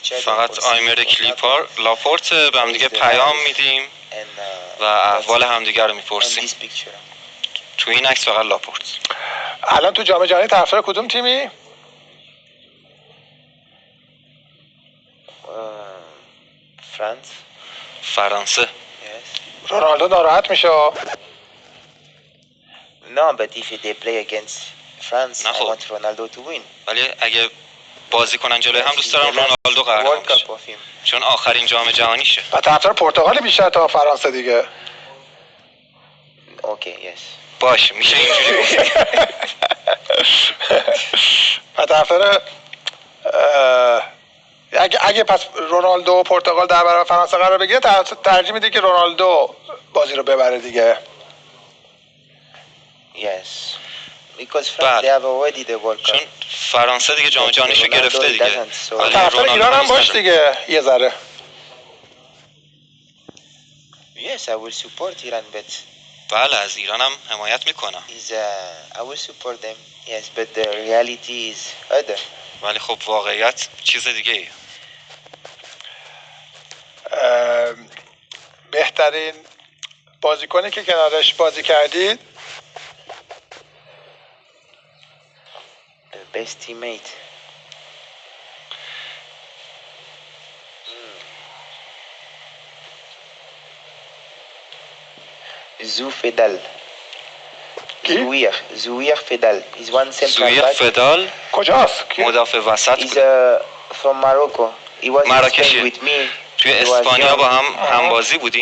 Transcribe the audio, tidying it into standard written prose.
فقط آیمر کلیپار لاپورت به هم دیگه پیام میدیم و احوال همدیگه رو میپرسیم. تو این عکس فقط لاپورت. الان تو جام جهانی طرفدار کدوم تیمی؟ فرانسه. رونالدو ناراحت میشه. No, but if they play against France, نه I خب. want Ronaldo to win. ولی اگه بازی کنن جلوی هم دوست دارم رونالدو قهرمان World بشه، Cup of him. چون آخرین جام جهانیشه. و طرفدار پرتغال بیشتر تا فرانسه دیگه. Okay, yes. باش میشه اینجوری گفت. و طرفدار اگه پس رونالدو و پرتغال در برابر فرانسه قرار بگیره ترجیح میدی که رونالدو بازی رو ببره دیگه. Yes. Because France, they have already the World Cup. چون فرانسه دیگه جام جهانیشو گرفته دیگه. ولی طرفدار ایران هم باش دیگه یه ذره. Yes, I will support Iran, but بله از ایران هم حمایت میکنم. I will support them. Yes, but the reality is other. ولی خب واقعیت چیز دیگه ایه. بهترین بازیکنی که کنارش بازی کردید؟ The best teammate. Zou Fedal. کی؟ Zouir Fedal. He's one central زویر back. فدال کجاست؟ مدافع وسط He's بود. from Morocco. He was in مراکشی. Spain with me. توی He was اسپانیا young. با هم بازی بودیم.